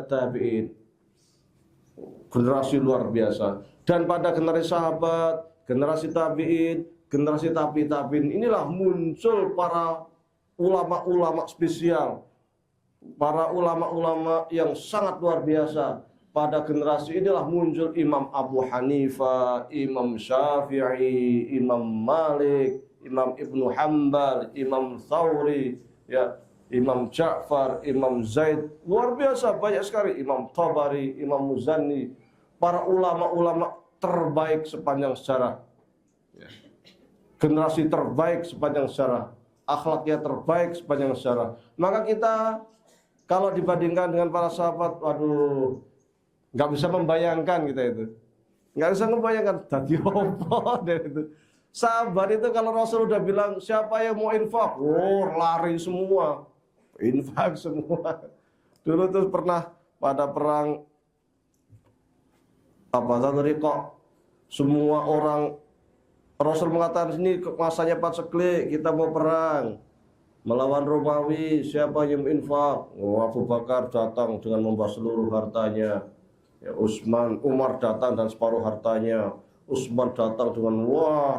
Generasi luar biasa. Dan pada generasi sahabat, generasi tabi'in, generasi tabi'in, inilah muncul para ulama-ulama spesial. Para ulama-ulama yang sangat luar biasa. Pada generasi inilah muncul Imam Abu Hanifah, Imam Syafi'i, Imam Malik, Imam Ibnu Hanbal, Imam Thawri, ya, Imam Ja'far, Imam Zaid. Luar biasa banyak sekali. Imam Tabari, Imam Muzanni. Para ulama-ulama terbaik sepanjang sejarah. Ya. Generasi terbaik sepanjang sejarah. Akhlaknya terbaik sepanjang sejarah. Maka kita kalau dibandingkan dengan para sahabat, waduh, nggak bisa membayangkan kita itu. Nggak bisa membayangkan tadi apa dan itu. Sahabat itu kalau Rasul udah bilang siapa yang mau infak, lari semua. Infak semua. Dulu tuh pernah pada perang Riqaq, semua orang Rasul mengatakan ini masanya paceklik, kita mau perang melawan Romawi, siapa yang infak? Abu Bakar datang dengan membawa seluruh hartanya. Ya, Umar datang dan separuh hartanya. Utsman datang dengan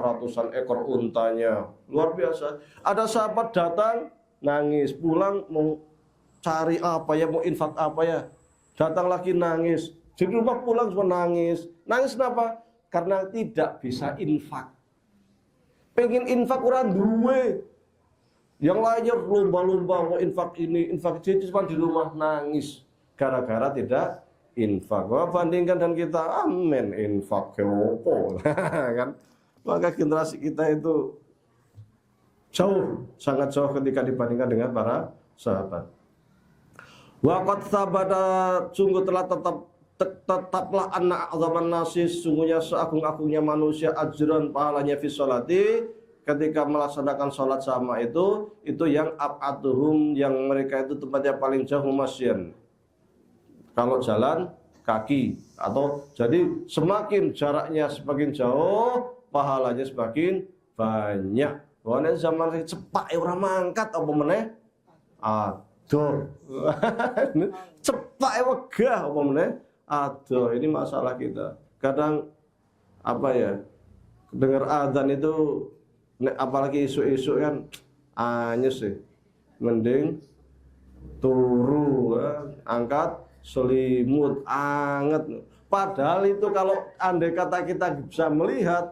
ratusan ekor untanya. Luar biasa. Ada sahabat datang nangis, pulang mau cari apa ya, mau infak apa ya. Datang lagi nangis. Di rumah pulang cuma nangis. Nangis kenapa? Karena tidak bisa infak. Pengen infak orang duwe. Yang lainnya lomba-lomba mau infak ini, infak itu, cuma di rumah nangis gara-gara tidak infak. Wah, bandingkan dan kita, amin, infak ke opo kan. Maka generasi kita itu jauh, sangat jauh ketika dibandingkan dengan para sahabat. Waqad sabada, sungguh telah tetaplah anak zaman nasis, sungguhnya seagung-agungnya manusia ajran pahalanya fi sholati, ketika melaksanakan sholat sama itu yang ab'aduhum, yang mereka itu tempatnya paling jauh masyian. Kalau jalan kaki, atau jadi semakin jaraknya semakin jauh, pahalanya semakin banyak. Wah, zaman cepak orang mangkat apa meneh? Aduh. Cepak wegah apa meneh? Aduh, ini masalah kita. Kadang apa ya? Dengar adzan itu apalagi isu-isu kan anyes sih. Mending turu, angkat selimut anget. Padahal itu kalau andai kata kita bisa melihat,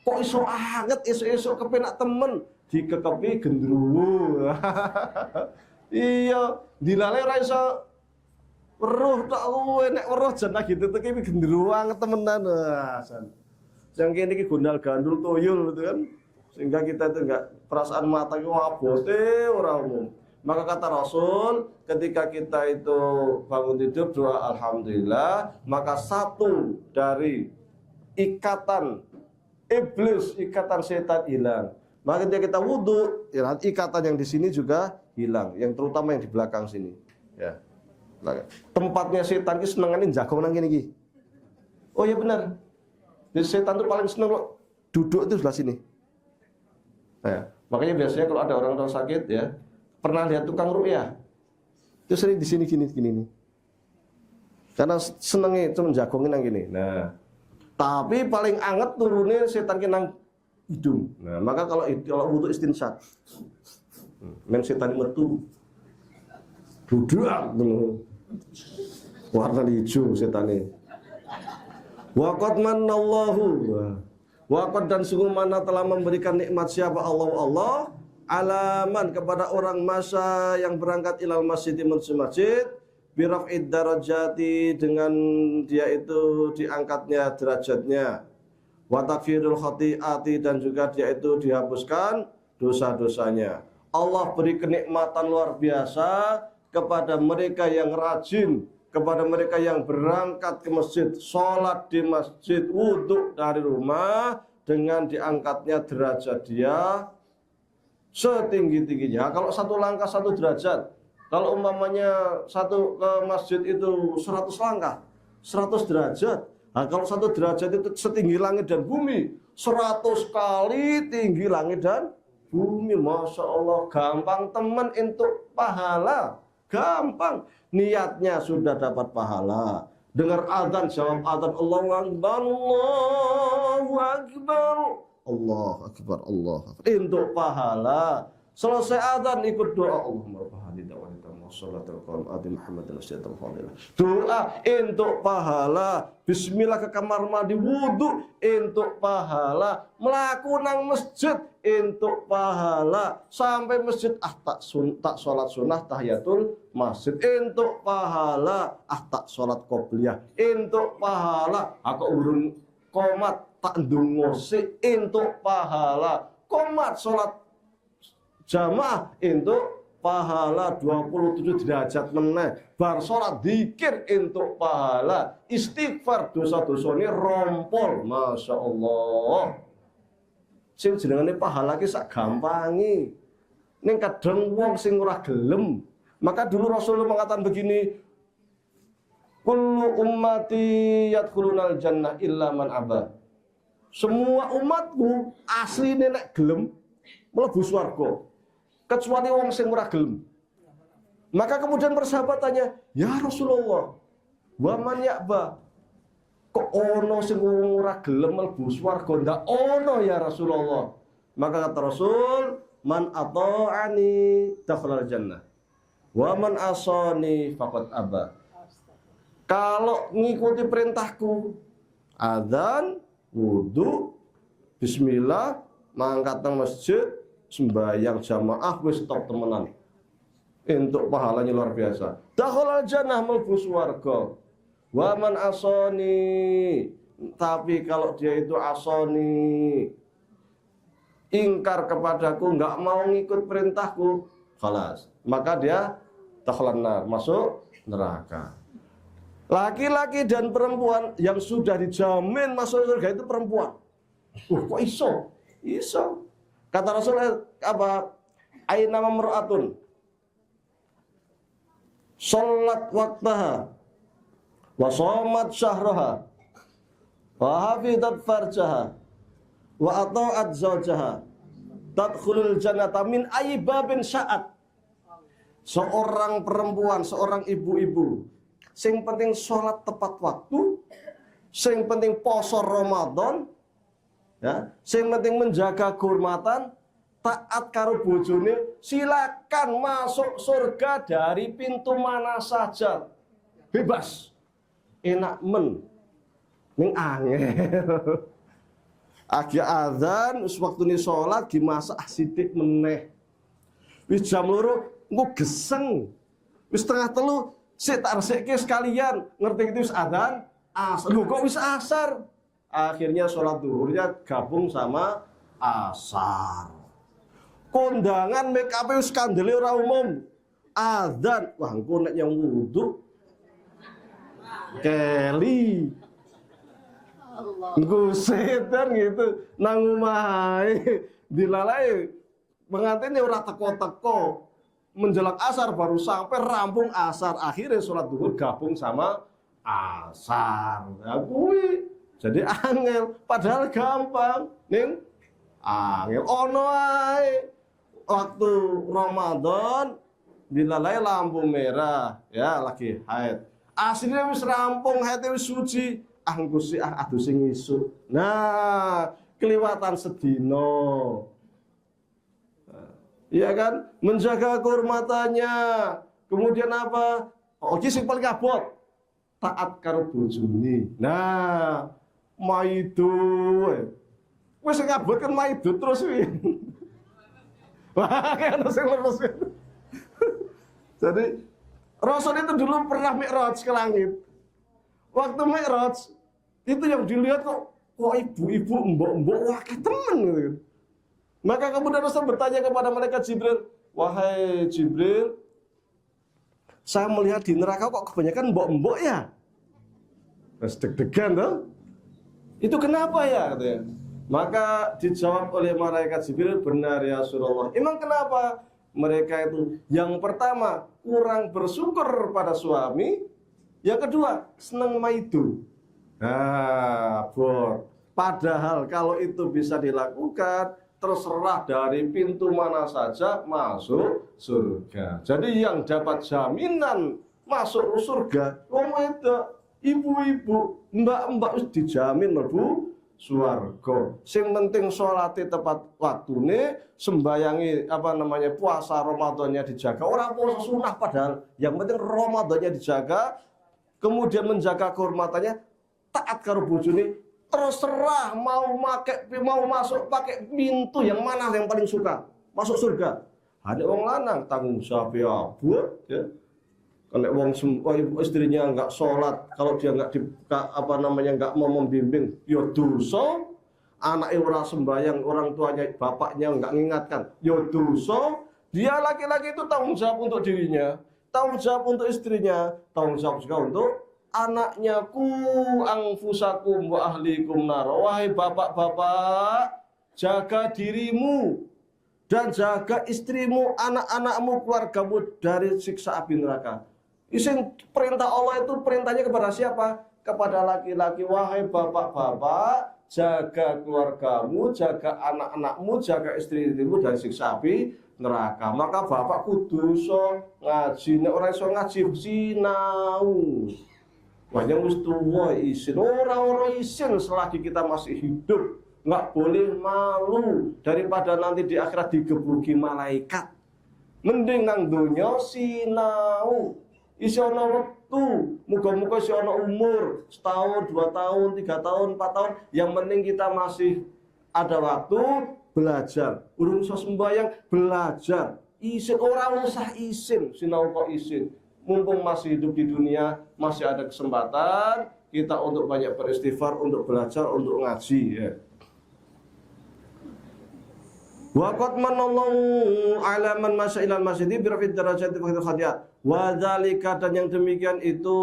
kok iso anget isu-isu kepenak temen dikekepi gendruwo. Iya, dilale ora iso weruh tok kowe nek weruh jenah gitu teki gendruwo anget temenan. Yang kene iki gondal gandul tuyul gitu kan. Sehingga kita itu enggak, perasaan mata itu abote ora umum. Maka kata Rasul, ketika kita itu bangun tidur doa alhamdulillah, maka satu dari ikatan iblis, ikatan setan hilang. Maka ketika kita wudhu, ya, ikatan yang di sini juga hilang, yang terutama yang di belakang sini. Ya. Tempatnya setan itu senenganin jagong nang gini. Oh iya benar. Jadi setan itu paling seneng kok duduk itu sebelah sini. Nah, makanya biasanya kalau ada orang sakit ya, pernah lihat tukang ruqyah, itu sering di sini gini nih. Karena senengnya itu menjagongin nang gini. Nah, tapi paling anget turunnya setan kinang hidung. Nah, maka kalau wudu istinsyak, men setan metu duduk warna hijau setane. Waqad manallahu waqad dan sungguh mana telah memberikan nikmat siapa Allah alaman kepada orang masa yang berangkat ilal masjid menuju masjid biraf'id darajati dengan dia itu diangkatnya derajatnya wa takfirul khati'ati dan juga dia itu dihapuskan dosa-dosanya. Allah beri kenikmatan luar biasa kepada mereka yang rajin, kepada mereka yang berangkat ke masjid, sholat di masjid, wudhu dari rumah, dengan diangkatnya derajat dia setinggi-tingginya. Kalau satu langkah satu derajat, kalau umpamanya satu ke masjid itu 100 langkah, 100 derajat. Nah, kalau satu derajat itu setinggi langit dan bumi, 100 kali tinggi langit dan bumi. Masya Allah, gampang teman untuk pahala. Gampang, niatnya sudah dapat pahala. Dengar azan, jawab azan, Allahu Akbar, Allahu Akbar, Allahu Akbar, Allahu Akbar. Untuk pahala. Selesai azan ikut doa, Allahumma rabb hadhihi da'wati wassalatul qiyamati Muhammadin rasulullah fadilah. Doa untuk pahala. Bismillah ke kamar mandi wudu untuk pahala. Melaku nang masjid untuk pahala. Sampai masjid tak sholat sunnah tahiyatul masjid untuk pahala. Tak sholat qobliyah untuk pahala. Aku urun qomat tak ndongosi untuk pahala. Qomat sholat jamaah untuk pahala 27 derajat meneh. Bar sholat dzikir untuk pahala. Istighfar dosa-dosane rompol. Masya Allah. Sing jenengane pahala ki sak gampangi. Ning kadang wong sing ora gelem. Maka dulu Rasulullah mengatakan begini, kullu ummati yadkhulunal jannah illa man aba. Semua umatku asline nek gelem mlebu swarga, kecuali wong sing ora gelem. Maka kemudian persahabat tanya, "Ya Rasulullah, wa man ya'ba?" Kok ono sing ora gelem mlebu swarga? Ndak ono ya Rasulullah. Maka kata Rasul, "Man ata'ani dakhalal jannah. Wa man asani faqad aba." Kalau ngikuti perintahku, adzan, wudu, bismillah, mangkat nang masjid, sembahyang jamaah, wis top temenan. Untuk pahalanya luar biasa. Dakhalal jannah, mlebu swarga. Wa man asani, tapi kalau dia itu asani, ingkar kepadaku, enggak mau ngikut perintahku, khalas, maka dia dakhalan nar, masuk neraka. Laki-laki dan perempuan yang sudah dijamin masuk surga itu perempuan. Kok iso? Iso. Kata Rasulullah apa? Aina mamra'atun sholat waktaha wa shamat syahraha wa hafizat farjaha wa ata'at zawjaha tadkhulul jannata min ayyi babin sya'at. Seorang perempuan, seorang ibu-ibu, sing penting sholat tepat waktu, sing penting poso Ramadan, ya, sing penting menjaga kehormatan, taat karo bojone, silakan masuk surga dari pintu mana saja, bebas, enak men, ning angel. Agi azan, waktu ini sholat dimasak sidik meneh, wis jam loro, engko geseng, wis setengah telu, sik tak resekke sekalian, ngerti itu wis azan, asar, lho kok wis asar. Akhirnya sholat duhurnya gabung sama asar. Kondangan make up wis kandele ora umum. Azan, wah engko nek yang wudu keli. Engko setan gitu nang omahe dilalai pengantinnya ora teko-teko. Menjelang asar baru sampai rampung asar, akhirnya sholat duhur gabung sama asar. Ya kuwi jadi angel, padahal gampang ning angel. Ono ae waktu Ramadan dilalai lampu merah, ya lagi haid. Aslinya wis rampung, haid wis suci. Engko sih aduh sing isuk. Nah, keliwatan sedino. Iya kan? Menjaga kehormatannya. Kemudian apa? Oh, iki sing paling abot. Taat karo bojone. Nah, maido. Wis sing abot kan maido terus kuwi. Wah, kan sing leres. Jadi Rasul itu dulu pernah mi'raj ke langit. Waktu mi'raj itu yang dilihat kok ibu-ibu, mbok-mbok, wah temen gitu. Maka kemudian Rasul bertanya kepada malaikat Jibril, wahai Jibril, saya melihat di neraka kok kebanyakan mbok-mbok ya? Terus deg-degan tuh. Itu kenapa ya? Katanya. Maka dijawab oleh malaikat Jibril, benar ya Rasulullah. Emang kenapa? Mereka itu yang pertama kurang bersyukur pada suami, yang kedua senang maido. Nah, padahal kalau itu bisa dilakukan, terserah dari pintu mana saja masuk surga. Jadi yang dapat jaminan masuk surga, itu ibu-ibu, mbak-mbak dijamin mlebu swarga. Sing penting sholati tepat waktune, sembayangi puasa Ramadannya dijaga. Orang puasa sunnah padahal yang penting Ramadannya dijaga, kemudian menjaga kehormatannya, taat karo bojone. Terserah mau masuk pakai pintu yang mana yang paling suka masuk surga. Ada wong lanang tanggung jawab ya buat ya. Kalau istrinya nggak sholat, kalau dia nggak nggak mau membimbing, ya dosa. Anaknya orang sembahyang, orang tuanya, bapaknya nggak mengingatkan, ya dosa. Dia laki-laki itu tanggung jawab untuk dirinya, tanggung jawab untuk istrinya, tanggung jawab juga untuk anaknya. Ku anfusakum wa ahlikum nar. Wahai bapak-bapak, jaga dirimu dan jaga istrimu, anak-anakmu, keluargamu dari siksa api neraka. Isin perintah Allah itu perintahnya kepada siapa? Kepada laki-laki. Wahai bapak-bapak, jaga keluargamu, jaga anak-anakmu, jaga istri-istrimu dari siksa api neraka. Maka bapak kudu iso ngaji, nek ora iso ngaji sinau. Banyak tuwa isin, orang-orang isin selagi kita masih hidup, nggak boleh malu daripada nanti di akhirat digebuki malaikat. Mending nang donya sinau. Isi ana wektu, muga-muga isi ana umur setahun, 2 tahun, 3 tahun, 4 tahun. Yang penting kita masih ada waktu belajar. Urung iso sembahyang, belajar. Isin orang usah isin, sinau kok isin. Mumpung masih hidup di dunia, masih ada kesempatan kita untuk banyak beristighfar, untuk belajar, untuk ngaji ya. Wa qad manallahu 'ala man masya ilal masjidi bi rafid darajati wa khadiyat. Wa dzalika, dan yang demikian itu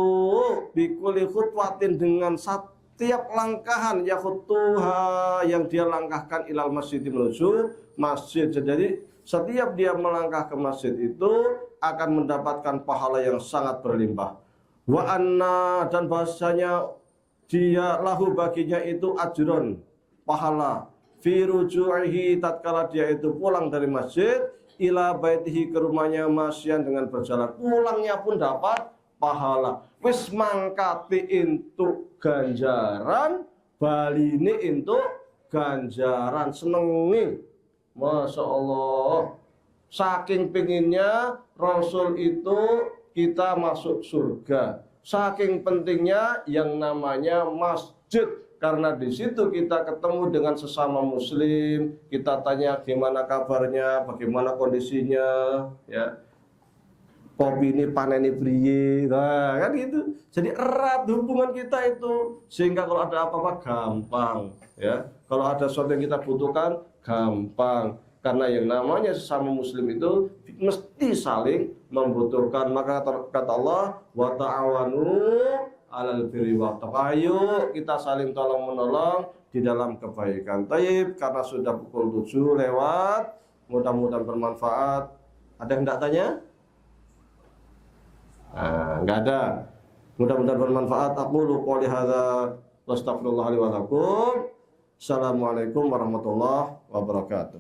bikulli khutwatin, dengan setiap langkahan ya khutuha yang dia langkahkan ilal masjid, menuju masjid. Jadi setiap dia melangkah ke masjid itu akan mendapatkan pahala yang sangat berlimpah. Wa anna, dan bahasanya dia lahu baginya itu ajron, pahala, fi ruju'ihi, tatkala dia itu pulang dari masjid, ila baitihi, ke rumahnya, masyan, dengan berjalan, pulangnya pun dapat pahala. Wis mangkati entuk ganjaran, baline entuk ganjaran, senengi. Masya Allah, saking pengennya Rasul itu kita masuk surga, saking pentingnya yang namanya masjid. Karena di situ kita ketemu dengan sesama muslim, kita tanya gimana kabarnya, bagaimana kondisinya, ya. Kopi ini panen ini priye, nah kan gitu. Jadi erat hubungan kita itu, sehingga kalau ada apa-apa gampang, ya. Kalau ada sesuatu yang kita butuhkan gampang. Karena yang namanya sesama muslim itu mesti saling membutuhkan. Maka kata Allah, wa ta'awanu 'alal birri wa taqwa. Ayo kita saling tolong-menolong di dalam kebaikan. Taib, karena sudah pukul 7 lewat, mudah-mudahan bermanfaat. Ada yang enggak tanya? Enggak ada. Mudah-mudahan bermanfaat. Aqulu qouli hadza wa astaghfirullah li wa lakum. Assalamualaikum warahmatullahi wabarakatuh.